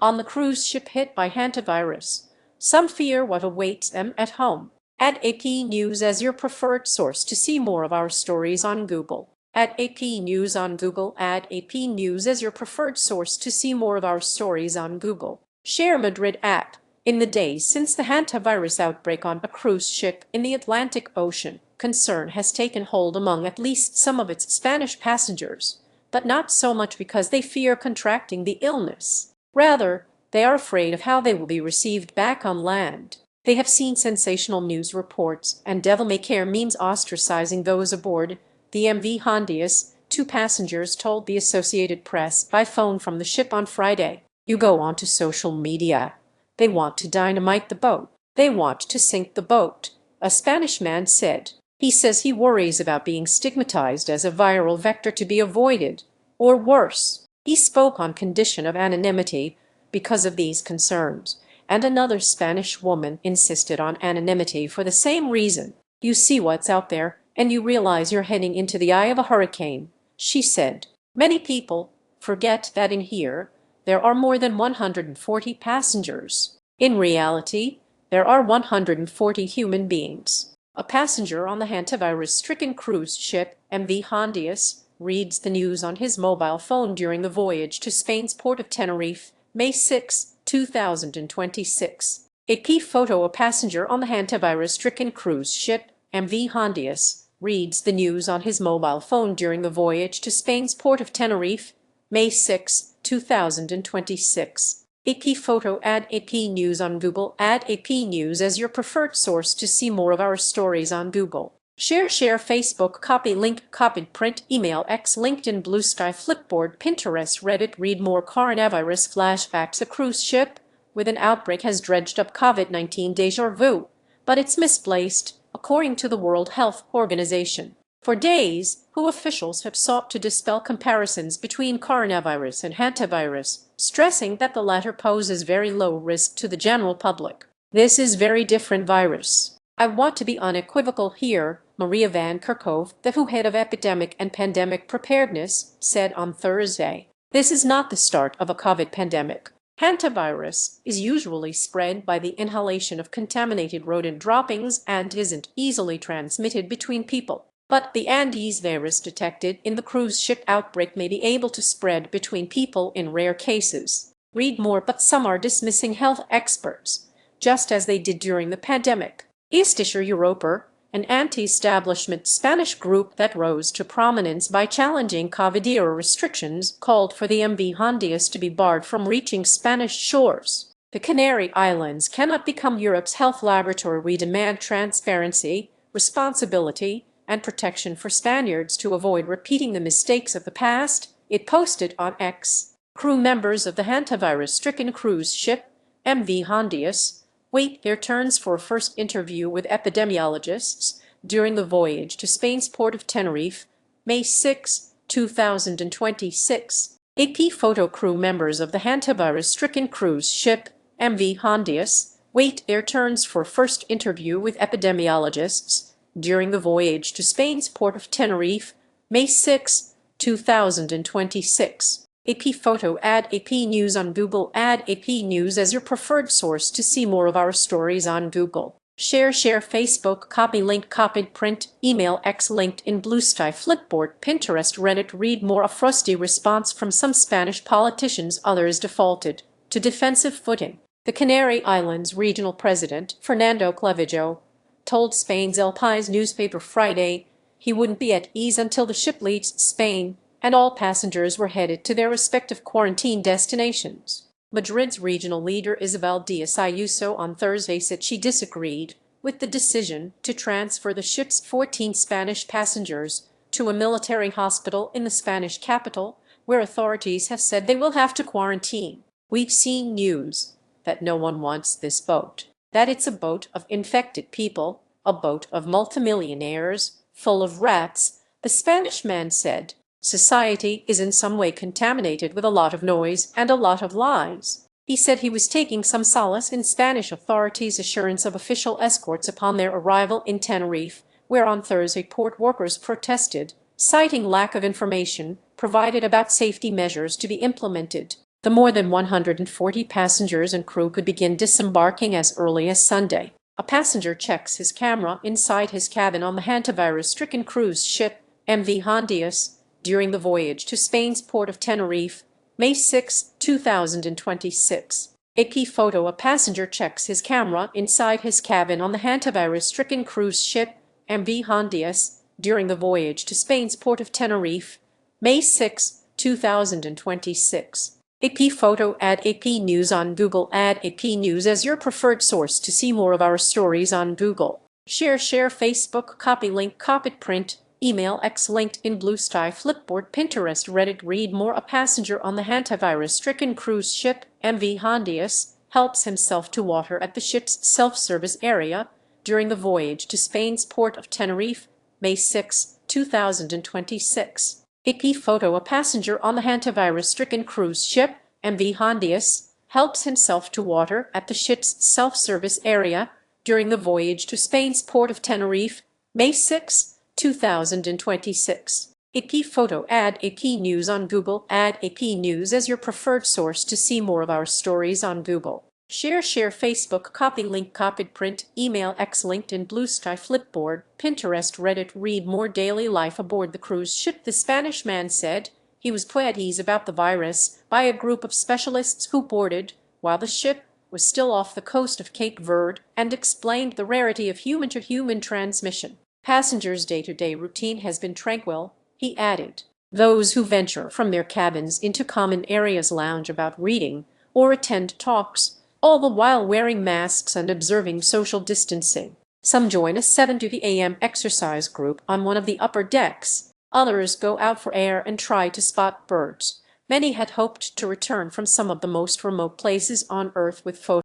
on the cruise ship hit by hantavirus. Some fear what awaits them at home. Add AP News as your preferred source to see more of our stories on Google. Add AP News on Google. Add AP News as your preferred source to see more of our stories on Google. Share MADRID app. In the days since the hantavirus outbreak on a cruise ship in the Atlantic Ocean, concern has taken hold among at least some of its Spanish passengers, but not so much because they fear contracting the illness. Rather, they are afraid of how they will be received back on land. They have seen sensational news reports and devil-may-care memes ostracizing those aboard the MV Hondius. 2 passengers told the Associated Press by phone from the ship on Friday. You go onto social media. They want to dynamite the boat. They want to sink the boat, a Spanish man said. He says he worries about being stigmatized as a viral vector to be avoided, or worse. He spoke on condition of anonymity because of these concerns, and another Spanish woman insisted on anonymity for the same reason. You see what's out there, and you realize you're heading into the eye of a hurricane, she said. Many people forget that in here, there are more than 140 passengers. In reality, there are 140 human beings. A passenger on the hantavirus-stricken cruise ship MV Hondius reads the news on his mobile phone during the voyage to Spain's port of Tenerife, May 6, 2026. AP photo. A passenger on the hantavirus-stricken cruise ship MV Hondius reads the news on his mobile phone during the voyage to Spain's port of Tenerife, May 6, 2026. AP photo. Add AP News on Google. Add AP News as your preferred source to see more of our stories on Google. Share Facebook. Copy link. Copied print. Email X. LinkedIn. Blue Sky. Flipboard. Pinterest. Reddit. Read more. Coronavirus flashbacks. A cruise ship with an outbreak has dredged up COVID-19 deja vu, but it's misplaced, according to the World Health Organization. For days, WHO officials have sought to dispel comparisons between coronavirus and hantavirus, stressing that the latter poses very low risk to the general public. This is very different virus. I want to be unequivocal here, Maria Van Kerkhove, the WHO head of Epidemic and Pandemic Preparedness, said on Thursday. This is not the start of a COVID pandemic. Hantavirus is usually spread by the inhalation of contaminated rodent droppings and isn't easily transmitted between people. But the Andes virus detected in the cruise ship outbreak may be able to spread between people in rare cases. Read more. But some are dismissing health experts, just as they did during the pandemic. Istischer Europer, an anti-establishment Spanish group that rose to prominence by challenging COVID-era restrictions, called for the MV Hondius to be barred from reaching Spanish shores. The Canary Islands cannot become Europe's health laboratory. We demand transparency, responsibility, and protection for Spaniards to avoid repeating the mistakes of the past, it posted on X. Crew members of the hantavirus-stricken cruise ship MV Hondius wait their turns for a first interview with epidemiologists during the voyage to Spain's port of Tenerife, May 6, 2026. AP photo. Crew members of the hantavirus-stricken cruise ship MV Hondius wait their turns for a first interview with epidemiologists during the voyage to Spain's port of Tenerife, May 6, 2026. AP photo. Add AP News on Google. Add AP News as your preferred source to see more of our stories on Google. Share Facebook. Copy link. Copied print. Email X. LinkedIn. Blue Sky. Flipboard. Pinterest. Reddit. Read more. A frosty response from some Spanish politicians. Others defaulted to defensive footing. The Canary Islands regional president, Fernando Clavijo, told Spain's El País newspaper Friday he wouldn't be at ease until the ship leaves Spain and all passengers were headed to their respective quarantine destinations. Madrid's regional leader Isabel Díaz Ayuso on Thursday said she disagreed with the decision to transfer the ship's 14 Spanish passengers to a military hospital in the Spanish capital, where authorities have said they will have to quarantine. We've seen news that no one wants this boat, that it's a boat of infected people, a boat of multimillionaires, full of rats, the Spanish man said. Society is in some way contaminated with a lot of noise and a lot of lies. He said he was taking some solace in Spanish authorities' assurance of official escorts upon their arrival in Tenerife, where on Thursday port workers protested, citing lack of information provided about safety measures to be implemented. The more than 140 passengers and crew could begin disembarking as early as Sunday. A passenger checks his camera inside his cabin on the hantavirus-stricken cruise ship MV Hondius during the voyage to Spain's port of Tenerife, May 6, 2026. A key photo: a passenger checks his camera inside his cabin on the hantavirus-stricken cruise ship MV Hondius during the voyage to Spain's port of Tenerife, May 6, 2026. AP photo. Add AP News on Google. Add AP News as your preferred source to see more of our stories on Google. Share Facebook, copy link, copied print, email X, LinkedIn, Blue Sky, Flipboard, Pinterest, Reddit. Read more. A passenger on the hantavirus-stricken cruise ship MV Hondius helps himself to water at the ship's self-service area during the voyage to Spain's port of Tenerife, May 6, 2026. AP photo. A passenger on the hantavirus-stricken cruise ship MV Hondius helps himself to water at the ship's self-service area during the voyage to Spain's port of Tenerife, May 6, 2026. AP photo. Add AP News on Google. Add AP News as your preferred source to see more of our stories on Google. Share Facebook, copy link, copied print, email X, LinkedIn, Blue Sky, Flipboard, Pinterest, Reddit. Read more. Daily life aboard the cruise ship. The Spanish man said he was put at ease about the virus by a group of specialists who boarded while the ship was still off the coast of Cape Verde, and explained the rarity of human-to-human transmission. Passengers' day-to-day routine has been tranquil, he added. Those who venture from their cabins into common areas lounge about, reading, or attend talks, all the while wearing masks and observing social distancing. Some join a 7:30 a.m. exercise group on one of the upper decks. Others go out for air and try to spot birds. Many had hoped to return from some of the most remote places on Earth with photos